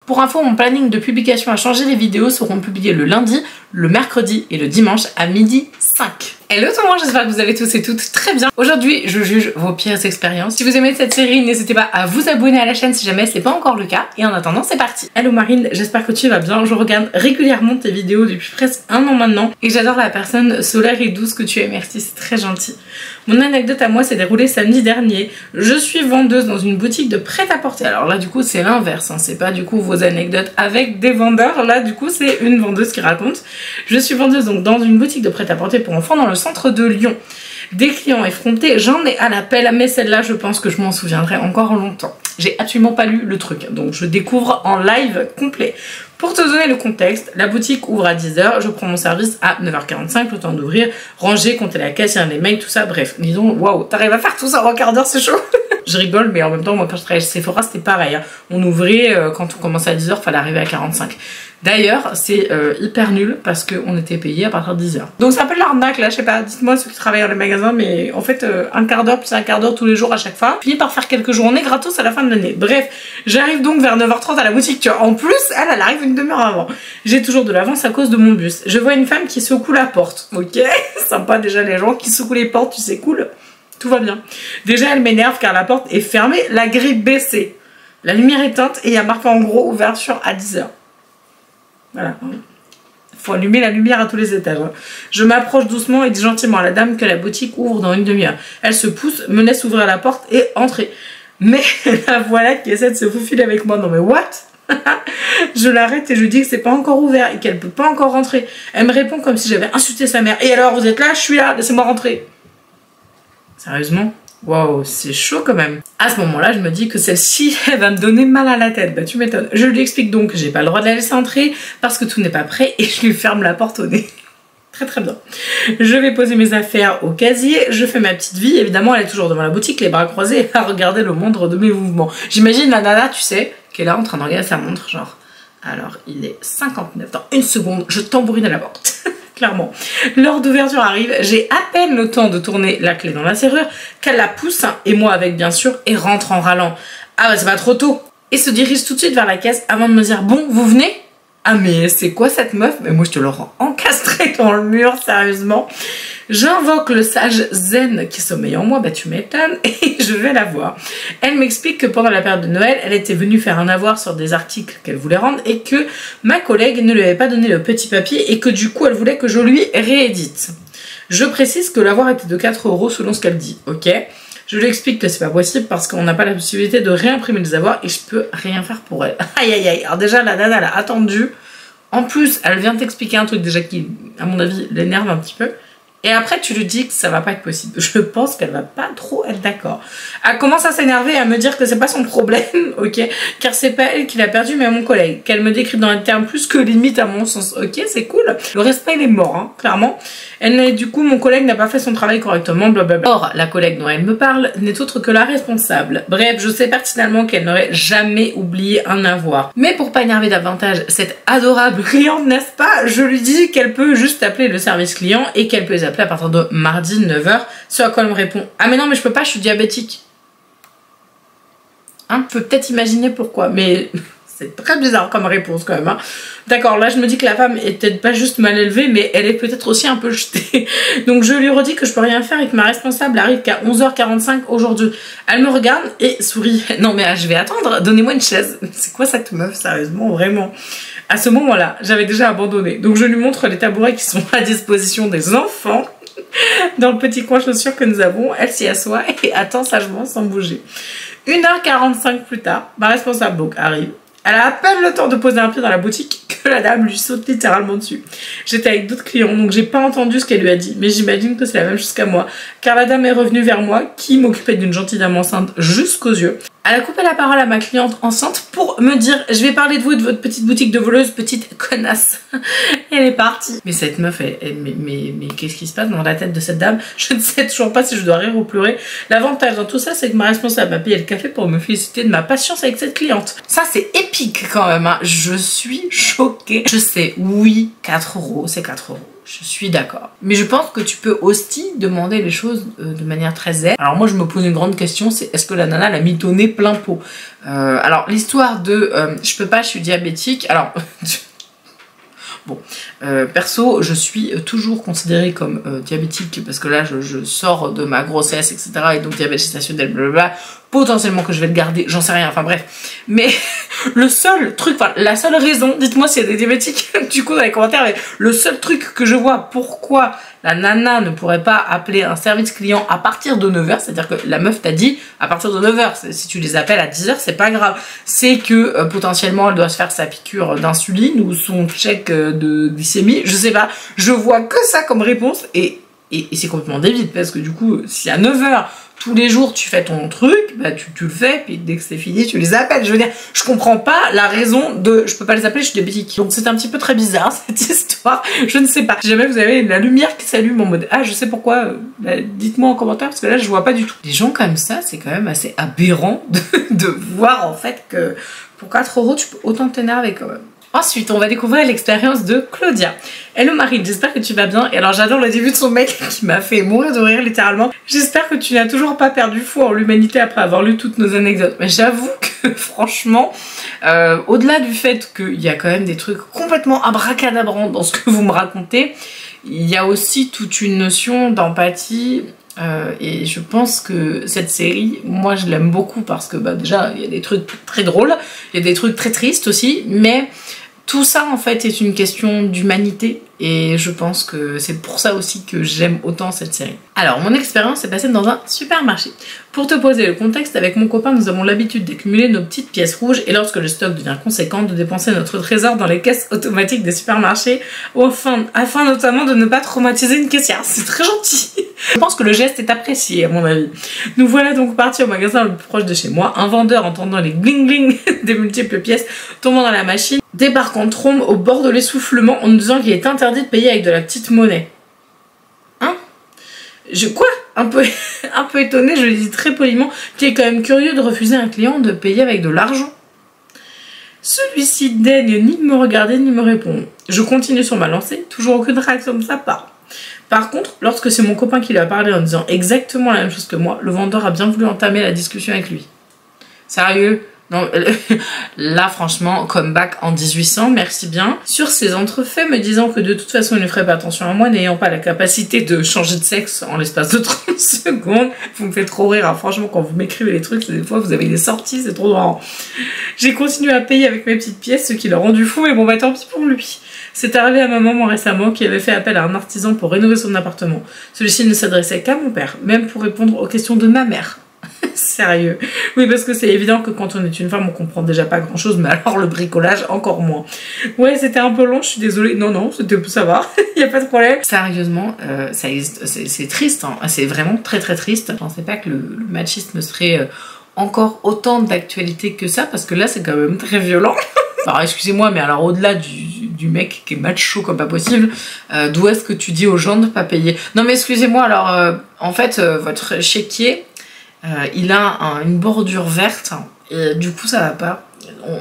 Pour info, mon planning de publication a changé, les vidéos seront publiées le lundi, le mercredi et le dimanche à 12h05. Hello tout le monde, j'espère que vous allez tous et toutes très bien. Aujourd'hui, je juge vos pires expériences. Si vous aimez cette série, n'hésitez pas à vous abonner à la chaîne si jamais ce n'est pas encore le cas. Et en attendant, c'est parti. Hello Marine, j'espère que tu vas bien. Je regarde régulièrement tes vidéos depuis presque un an maintenant. Et j'adore la personne solaire et douce que tu es, merci, c'est très gentil. Mon anecdote à moi s'est déroulée samedi dernier. Je suis vendeuse dans une boutique de prêt-à-porter. Alors là, du coup, c'est l'inverse, hein. C'est pas du coup vos anecdotes avec des vendeurs. Là, du coup, c'est une vendeuse qui raconte. Je suis vendeuse donc dans une boutique de prêt-à-porter pour enfants dans le centre de Lyon. Des clients effrontés, j'en ai à l'appel, mais celle-là, je pense que je m'en souviendrai encore longtemps. J'ai absolument pas lu le truc, donc je découvre en live complet. Pour te donner le contexte, la boutique ouvre à 10h, je prends mon service à 9h45, le temps d'ouvrir, ranger, compter la caisse, les mails, tout ça, bref. Disons, waouh, t'arrives à faire tout ça en un quart d'heure, c'est chaud. Je rigole, mais en même temps, moi quand je travaillais chez Sephora, c'était pareil, hein. On ouvrait, quand on commençait à 10h, fallait arriver à 45. D'ailleurs, c'est hyper nul parce qu'on était payé à partir de 10h. Donc c'est un peu de l'arnaque là, je sais pas, dites-moi ceux qui travaillent dans les magasins, mais en fait, un quart d'heure plus un quart d'heure tous les jours à chaque fois, fini par faire quelques journées gratos à la fin de l'année. Bref, j'arrive donc vers 9h30 à la boutique, tu vois. En plus, elle arrive une demi-heure avant. J'ai toujours de l'avance à cause de mon bus. Je vois une femme qui secoue la porte, ok. Sympa déjà les gens qui secouent les portes, tu sais, cool. Tout va bien. Déjà, elle m'énerve car la porte est fermée, la grille baissée. La lumière éteinte et il y a marqué en gros ouverture à 10h. Voilà. Faut allumer la lumière à tous les étages. Je m'approche doucement et dis gentiment à la dame que la boutique ouvre dans une demi-heure. Elle se pousse, me laisse ouvrir la porte et entrer. Mais la voilà qui essaie de se faufiler avec moi. Non mais what? Je l'arrête et je lui dis que c'est pas encore ouvert et qu'elle peut pas encore rentrer. Elle me répond comme si j'avais insulté sa mère. Et alors, vous êtes là? Je suis là, laissez-moi rentrer. Sérieusement? Waouh, c'est chaud quand même. À ce moment-là, je me dis que celle-ci, elle va me donner mal à la tête. Bah tu m'étonnes. Je lui explique donc que j'ai pas le droit de la laisser entrer parce que tout n'est pas prêt et je lui ferme la porte au nez. Très très bien. Je vais poser mes affaires au casier, je fais ma petite vie. Évidemment, elle est toujours devant la boutique, les bras croisés, à regarder le moindre de mes mouvements. J'imagine la nana, tu sais, qui est là en train de regarder sa montre, genre. Alors, il est 59. Dans une seconde, je tambourine à la porte. Clairement. L'heure d'ouverture arrive, j'ai à peine le temps de tourner la clé dans la serrure qu'elle la pousse, et moi avec bien sûr, et rentre en râlant. Ah bah c'est pas trop tôt. Et se dirige tout de suite vers la caisse avant de me dire, bon, vous venez? Ah mais c'est quoi cette meuf? Mais moi je te le rends encastré dans le mur, sérieusement. J'invoque le sage zen qui sommeille en moi, bah tu m'étonnes, et je vais la voir. Elle m'explique que pendant la période de Noël, elle était venue faire un avoir sur des articles qu'elle voulait rendre et que ma collègue ne lui avait pas donné le petit papier et que du coup elle voulait que je lui réédite. Je précise que l'avoir était de 4 € selon ce qu'elle dit, ok? Je lui explique que c'est pas possible parce qu'on n'a pas la possibilité de réimprimer les avoirs et je peux rien faire pour elle. Aïe aïe aïe, alors déjà la nana elle a attendu. En plus, elle vient t'expliquer un truc déjà qui, à mon avis, l'énerve un petit peu. Et après, tu lui dis que ça va pas être possible. Je pense qu'elle va pas trop être d'accord. Elle commence à s'énerver et à me dire que c'est pas son problème, ok? Car c'est pas elle qui l'a perdu, mais mon collègue. Qu'elle me décrit dans un terme plus que limite à mon sens. Ok, c'est cool. Le respect, il est mort, hein, clairement. Du coup, mon collègue n'a pas fait son travail correctement, blablabla. Or, la collègue dont elle me parle n'est autre que la responsable. Bref, je sais pertinemment qu'elle n'aurait jamais oublié un avoir. Mais pour pas énerver davantage cette adorable cliente, n'est-ce pas? Je lui dis qu'elle peut juste appeler le service client et qu'elle peut les appeler à partir de mardi 9h. Ce à quoi elle me répond, ah mais non mais je peux pas, je suis diabétique. Hein, je peux peut-être imaginer pourquoi, mais c'est très bizarre comme réponse quand même, hein. D'accord, là je me dis que la femme est peut-être pas juste mal élevée, mais elle est peut-être aussi un peu jetée. Donc je lui redis que je peux rien faire et que ma responsable arrive qu'à 11h45 aujourd'hui. Elle me regarde et sourit. Non mais je vais attendre, donnez-moi une chaise. C'est quoi cette meuf, sérieusement, vraiment? À ce moment-là, j'avais déjà abandonné. Donc je lui montre les tabourets qui sont à disposition des enfants dans le petit coin chaussures que nous avons. Elle s'y assoit et attend sagement sans bouger. 1h45 plus tard, ma responsable donc arrive. Elle a à peine le temps de poser un pied dans la boutique que la dame lui saute littéralement dessus. J'étais avec d'autres clients donc j'ai pas entendu ce qu'elle lui a dit, mais j'imagine que c'est la même chose qu'à moi, car la dame est revenue vers moi qui m'occupait d'une gentille dame enceinte jusqu'aux yeux. Elle a coupé la parole à ma cliente enceinte pour me dire « Je vais parler de vous et de votre petite boutique de voleuse, petite connasse. » Et elle est partie. Mais cette meuf, mais qu'est-ce qui se passe dans la tête de cette dame? Je ne sais toujours pas si je dois rire ou pleurer. L'avantage dans tout ça, c'est que ma responsable m'a payé le café pour me féliciter de ma patience avec cette cliente. Ça, c'est épique quand même, hein. Je suis choquée. Je sais, oui, 4 €, c'est 4 €. Je suis d'accord. Mais je pense que tu peux aussi demander les choses de manière très zen. Alors moi je me pose une grande question, c'est est-ce que la nana l'a mitonné plein pot? Alors l'histoire de je peux pas, je suis diabétique. Alors bon, perso, je suis toujours considérée comme diabétique parce que là, je sors de ma grossesse, etc. Et donc diabète gestationnel, blablabla. Potentiellement que je vais le garder, j'en sais rien, enfin bref. Mais le seul truc, enfin la seule raison, dites-moi s'il y a des diabétiques du coup dans les commentaires, mais le seul truc que je vois pourquoi la nana ne pourrait pas appeler un service client à partir de 9h, c'est-à-dire que la meuf t'a dit à partir de 9h, si tu les appelles à 10h, c'est pas grave. C'est que potentiellement elle doit se faire sa piqûre d'insuline ou son check de glycémie, je sais pas. Je vois que ça comme réponse et c'est complètement débile parce que du coup, si à 9h, tous les jours tu fais ton truc, bah tu le fais, puis dès que c'est fini, tu les appelles. Je veux dire, je comprends pas la raison de je peux pas les appeler, je suis diabétique. Donc c'est un petit peu très bizarre cette histoire, je ne sais pas. Si jamais vous avez la lumière qui s'allume en mode ah je sais pourquoi, bah, dites-moi en commentaire parce que là je vois pas du tout. Les gens comme ça, c'est quand même assez aberrant de voir en fait que pour 4 € tu peux autant t'énerver quand même. Ensuite, on va découvrir l'expérience de Claudia. Hello Marine, j'espère que tu vas bien. Et alors j'adore le début de son mec qui m'a fait mourir de rire littéralement. J'espère que tu n'as toujours pas perdu foi en l'humanité après avoir lu toutes nos anecdotes. Mais j'avoue que franchement, au-delà du fait qu'il y a quand même des trucs complètement abracadabrants dans ce que vous me racontez, il y a aussi toute une notion d'empathie. Et je pense que cette série, moi je l'aime beaucoup parce que bah, déjà il y a des trucs très drôles, il y a des trucs très tristes aussi, mais tout ça en fait est une question d'humanité et je pense que c'est pour ça aussi que j'aime autant cette série. Alors mon expérience s'est passée dans un supermarché. Pour te poser le contexte, avec mon copain nous avons l'habitude d'accumuler nos petites pièces rouges et lorsque le stock devient conséquent de dépenser notre trésor dans les caisses automatiques des supermarchés afin notamment de ne pas traumatiser une caissière. C'est très gentil. Je pense que le geste est apprécié à mon avis. Nous voilà donc partis au magasin le plus proche de chez moi. Un vendeur entendant les bling bling des multiples pièces tombant dans la machine débarque en trombe au bord de l'essoufflement en nous disant qu'il est interdit de payer avec de la petite monnaie. Hein? Quoi? Un peu étonnée, je lui dis très poliment qu'il est quand même curieux de refuser à un client de payer avec de l'argent. Celui-ci daigne ni me regarder ni me répondre. Je continue sur ma lancée, toujours aucune réaction de sa part. Par contre, lorsque c'est mon copain qui lui a parlé en disant exactement la même chose que moi, le vendeur a bien voulu entamer la discussion avec lui. Sérieux? Non, là franchement, comeback en 1800, merci bien. Sur ces entrefaits, me disant que de toute façon il ne ferait pas attention à moi, n'ayant pas la capacité de changer de sexe en l'espace de 30 secondes. Vous me faites trop rire, hein. Franchement quand vous m'écrivez les trucs, des fois vous avez des sorties, c'est trop drôle. J'ai continué à payer avec mes petites pièces, ce qui l'a rendu fou, mais bon bah tant pis pour lui. C'est arrivé à ma maman récemment qui avait fait appel à un artisan pour rénover son appartement. Celui-ci ne s'adressait qu'à mon père, même pour répondre aux questions de ma mère. Sérieux. Oui, parce que c'est évident que quand on est une femme, on comprend déjà pas grand chose, mais alors le bricolage, encore moins. Ouais, c'était un peu long, je suis désolée. Non, ça va, y a pas de problème. Sérieusement, ça existe, c'est triste, hein. C'est vraiment très très triste. Je pensais pas que le machisme serait encore autant d'actualité que ça, parce que là, c'est quand même très violent. Alors, excusez-moi, mais alors au-delà du mec qui est macho comme pas possible, d'où est-ce que tu dis aux gens de pas payer? Non, mais excusez-moi, alors, en fait, votre chéquier, il a une bordure verte et du coup ça va pas.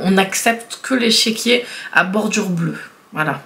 On accepte que les chéquiers à bordure bleue. Voilà.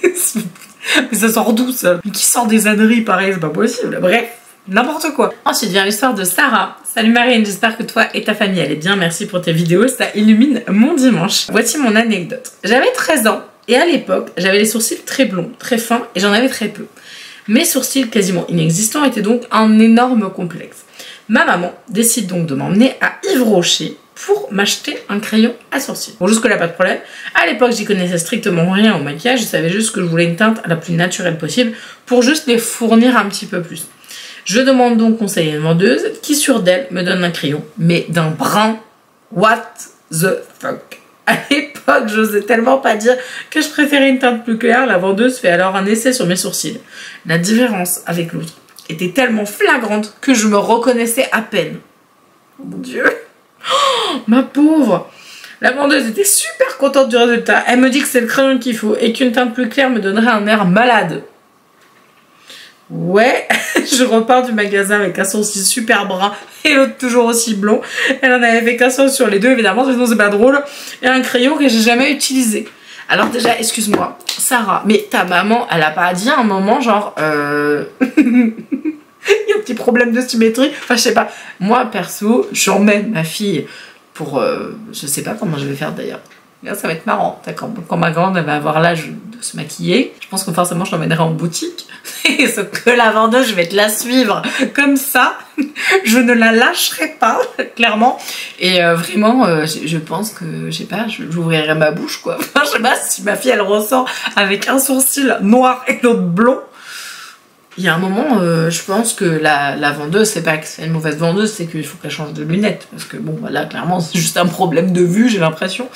Mais ça sort d'où ça? Qui sort des âneries pareil, c'est pas possible. Bref, n'importe quoi. Ensuite vient l'histoire de Sarah. Salut Marine, j'espère que toi et ta famille allez bien. Merci pour tes vidéos, ça illumine mon dimanche. Voici mon anecdote. J'avais 13 ans et à l'époque j'avais les sourcils très blonds, très fins et j'en avais très peu. Mes sourcils quasiment inexistants étaient donc un énorme complexe. Ma maman décide donc de m'emmener à Yves Rocher pour m'acheter un crayon à sourcils. Bon, jusque là pas de problème. À l'époque j'y connaissais strictement rien au maquillage, je savais juste que je voulais une teinte la plus naturelle possible pour juste les fournir un petit peu plus. Je demande donc conseil à une vendeuse qui sur d'elle me donne un crayon, mais d'un brun. What the fuck? À l'époque, j'osais tellement pas dire que je préférais une teinte plus claire. La vendeuse fait alors un essai sur mes sourcils. La différence avec l'autre était tellement flagrante que je me reconnaissais à peine. Oh mon Dieu. Oh, ma pauvre. La vendeuse était super contente du résultat. Elle me dit que c'est le crayon qu'il faut et qu'une teinte plus claire me donnerait un air malade. Ouais, je repars du magasin avec un sourcil super brun et l'autre toujours aussi blond. Elle en avait fait qu'un seul sur les deux évidemment, sinon c'est pas drôle. Et un crayon que j'ai jamais utilisé. Alors déjà, excuse-moi, Sarah, mais ta maman, elle a pas dit à un moment genre... Il y a un petit problème de symétrie. Enfin, je sais pas. Moi, perso, j'emmène ma fille pour... je sais pas comment je vais faire d'ailleurs. Là, ça va être marrant. Quand ma grande elle va avoir l'âge de se maquiller, je pense que forcément je l'emmènerai en boutique. Sauf que la vendeuse, je vais te la suivre comme ça. Je ne la lâcherai pas, clairement. Et vraiment, je pense que, je sais pas, j'ouvrirai ma bouche, quoi. Enfin, je sais pas, si ma fille, elle ressort avec un sourcil noir et l'autre blond. Il y a un moment, je pense que la vendeuse, c'est pas que c'est une mauvaise vendeuse, c'est qu'il faut qu'elle change de lunettes. Parce que bon, là, clairement, c'est juste un problème de vue, j'ai l'impression.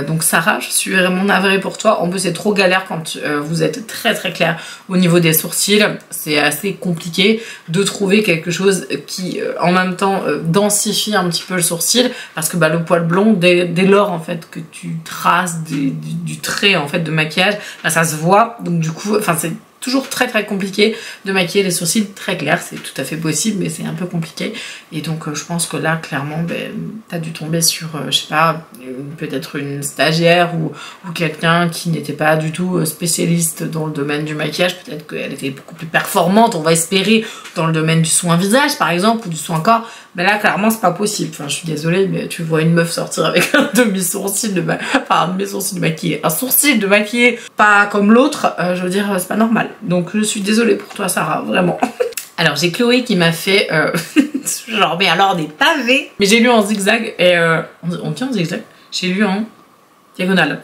Donc Sarah, je suis vraiment navrée pour toi. En plus, c'est trop galère quand vous êtes très très clair au niveau des sourcils. C'est assez compliqué de trouver quelque chose qui, en même temps, densifie un petit peu le sourcil. Parce que bah, le poil blond, dès lors en fait que tu traces du trait en fait de maquillage, bah, ça se voit. Donc du coup, enfin c'est toujours très très compliqué de maquiller les sourcils très clairs, c'est tout à fait possible mais c'est un peu compliqué et donc je pense que là clairement ben, t'as dû tomber sur je sais pas, peut-être une stagiaire ou quelqu'un qui n'était pas du tout spécialiste dans le domaine du maquillage, peut-être qu'elle était beaucoup plus performante, on va espérer, dans le domaine du soin visage par exemple ou du soin corps, mais là clairement c'est pas possible, enfin je suis désolée mais tu vois une meuf sortir avec un demi-sourcil de enfin un demi-sourcil de maquillé, un sourcil de maquillé pas comme l'autre, je veux dire c'est pas normal. Donc je suis désolée pour toi Sarah, vraiment. Alors j'ai Chloé qui m'a fait genre mais alors des pavés. Mais j'ai lu en zigzag et on dit en zigzag. J'ai lu en diagonale.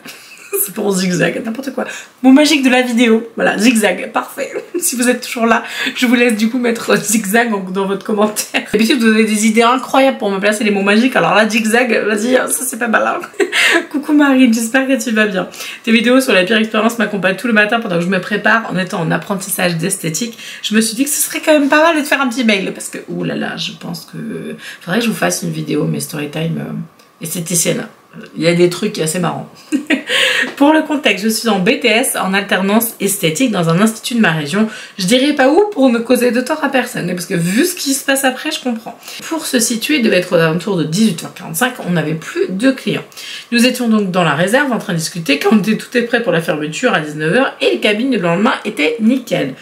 C'est pour zigzag, n'importe quoi. Mot magique de la vidéo, voilà, zigzag, parfait. Si vous êtes toujours là, je vous laisse du coup mettre zigzag dans votre commentaire. D'habitude vous avez des idées incroyables pour me placer les mots magiques, alors là zigzag, vas-y, ça c'est pas mal. Hein. Coucou Marine, j'espère que tu vas bien. Tes vidéos sur la pire expérience m'accompagnent tout le matin pendant que je me prépare en étant en apprentissage d'esthétique. Je me suis dit que ce serait quand même pas mal de te faire un petit mail parce que, oulala, je pense que faudrait que je vous fasse une vidéo, mes storytime esthéticienne. Il y a des trucs assez marrants. Pour le contexte, je suis en BTS en alternance esthétique dans un institut de ma région. Je dirais pas où pour ne causer de tort à personne, parce que vu ce qui se passe après, je comprends. Pour se situer, il devait être aux alentours de 18h45, on n'avait plus de clients. Nous étions donc dans la réserve en train de discuter quand tout est prêt pour la fermeture à 19h et les cabines du lendemain étaient nickel.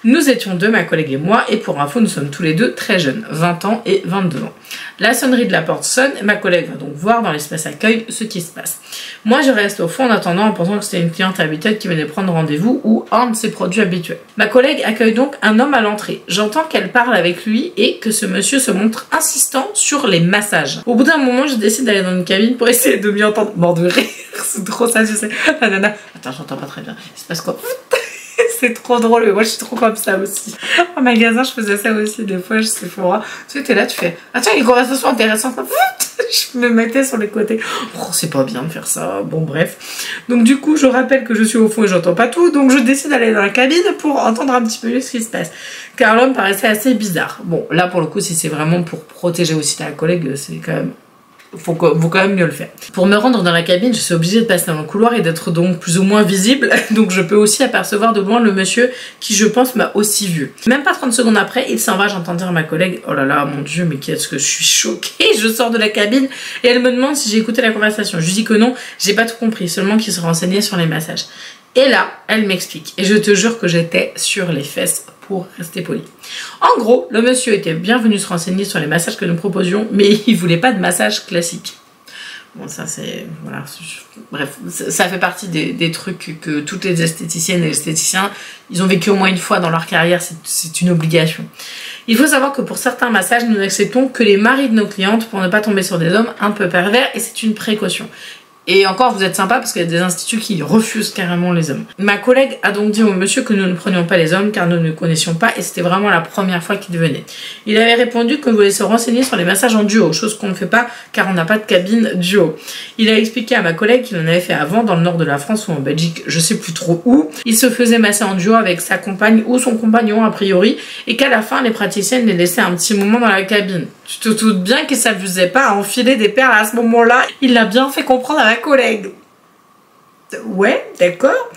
Nous étions deux, ma collègue et moi, et pour info, nous sommes tous les deux très jeunes, 20 ans et 22 ans. La sonnerie de la porte sonne, et ma collègue va donc voir dans l'espace accueil ce qui se passe. Moi, je reste au fond en attendant en pensant que c'était une cliente habituelle qui venait prendre rendez-vous ou un de ses produits habituels. Ma collègue accueille donc un homme à l'entrée. J'entends qu'elle parle avec lui et que ce monsieur se montre insistant sur les massages. Au bout d'un moment, je décide d'aller dans une cabine pour essayer de mieux entendre. Mort de rire, c'est trop ça, je sais. La nana, attends, j'entends pas très bien. Il se passe quoi? C'est trop drôle, moi je suis trop comme ça aussi. En magasin, je faisais ça aussi des fois, je sais pas. Tu sais, t'es là, tu fais attends, il y a une conversation intéressante. Je me mettais sur les côtés. Oh, c'est pas bien de faire ça. Bon, bref. Donc, du coup, je rappelle que je suis au fond et j'entends pas tout. Donc, je décide d'aller dans la cabine pour entendre un petit peu mieux ce qui se passe. Car l'homme paraissait assez bizarre. Bon, là, pour le coup, si c'est vraiment pour protéger aussi ta collègue, c'est quand même. Faut quand même mieux le faire. Pour me rendre dans la cabine, je suis obligée de passer dans le couloir et d'être donc plus ou moins visible. Donc je peux aussi apercevoir de loin le monsieur qui, je pense, m'a aussi vu. Même pas 30 secondes après, il s'en va, j'entends dire à ma collègue « Oh là là, mon Dieu, mais qu'est-ce que je suis choquée !» Je sors de la cabine et elle me demande si j'ai écouté la conversation. Je lui dis que non, j'ai pas tout compris, seulement qu'il se renseignait sur les massages. Et là, elle m'explique. Et je te jure que j'étais sur les fesses pour rester poli. En gros, le monsieur était bien venu se renseigner sur les massages que nous proposions, mais il voulait pas de massage classique. Bon, ça c'est... Voilà. Bref, ça fait partie des trucs que toutes les esthéticiennes et esthéticiens, ils ont vécu au moins une fois dans leur carrière, c'est une obligation. Il faut savoir que pour certains massages, nous n'acceptons que les maris de nos clientes pour ne pas tomber sur des hommes un peu pervers, et c'est une précaution. Et encore, vous êtes sympa parce qu'il y a des instituts qui refusent carrément les hommes. Ma collègue a donc dit au monsieur que nous ne prenions pas les hommes car nous ne connaissions pas et c'était vraiment la première fois qu'il venait. Il avait répondu qu'on voulait se renseigner sur les massages en duo, chose qu'on ne fait pas car on n'a pas de cabine duo. Il a expliqué à ma collègue qu'il en avait fait avant dans le nord de la France ou en Belgique, je sais plus trop où. Il se faisait masser en duo avec sa compagne ou son compagnon a priori et qu'à la fin, les praticiennes les laissaient un petit moment dans la cabine. Tu te doutes bien qu'il s'amusait pas à enfiler des perles à ce moment-là. Il l'a bien fait comprendre à ma collègue. Ouais, d'accord.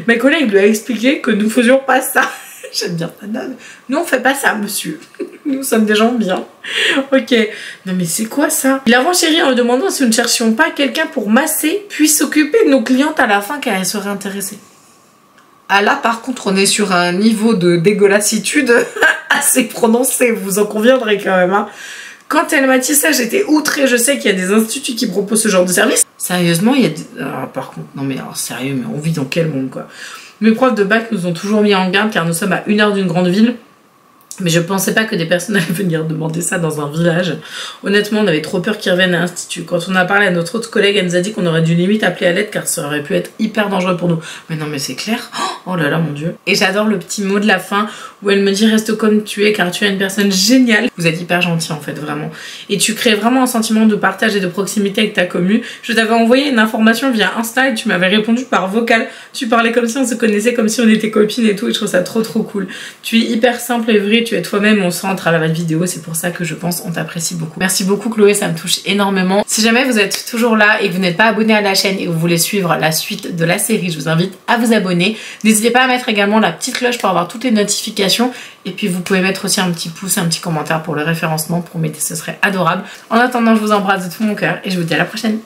Ma collègue lui a expliqué que nous faisions pas ça. J'aime bien ta nave. Nous on fait pas ça, monsieur. Nous sommes des gens bien. Ok. Non mais c'est quoi ça? Il a renchéri en lui demandant si nous ne cherchions pas quelqu'un pour masser, puis s'occuper de nos clientes à la fin car elles seraient intéressées. Ah là par contre on est sur un niveau de dégueulassitude assez prononcé, vous en conviendrez quand même. Hein. Quand elle m'a dit ça, j'étais outrée. Je sais qu'il y a des instituts qui proposent ce genre de service. Sérieusement, il y a des... Ah, par contre, non mais alors sérieux, mais on vit dans quel monde quoi? Mes profs de bac nous ont toujours mis en garde car nous sommes à 1 heure d'une grande ville. Mais je pensais pas que des personnes allaient venir demander ça dans un village. Honnêtement, on avait trop peur qu'ils reviennent à l'Institut. Quand on a parlé à notre autre collègue, elle nous a dit qu'on aurait dû limite appeler à l'aide car ça aurait pu être hyper dangereux pour nous. Mais non, mais c'est clair. Oh là là, mon Dieu. Et j'adore le petit mot de la fin où elle me dit reste comme tu es car tu es une personne géniale. Vous êtes hyper gentil en fait, vraiment. Et tu crées vraiment un sentiment de partage et de proximité avec ta commu. Je t'avais envoyé une information via Insta et tu m'avais répondu par vocal. Tu parlais comme si on se connaissait, comme si on était copines et tout. Et je trouve ça trop cool. Tu es hyper simple et vrai. Tu es toi-même, on sent à travers la vidéo, c'est pour ça que je pense on t'apprécie beaucoup. Merci beaucoup Chloé, ça me touche énormément. Si jamais vous êtes toujours là et que vous n'êtes pas abonné à la chaîne et que vous voulez suivre la suite de la série, je vous invite à vous abonner. N'hésitez pas à mettre également la petite cloche pour avoir toutes les notifications et puis vous pouvez mettre aussi un petit pouce, un petit commentaire pour le référencement pour m'aider, ce serait adorable. En attendant, je vous embrasse de tout mon cœur et je vous dis à la prochaine.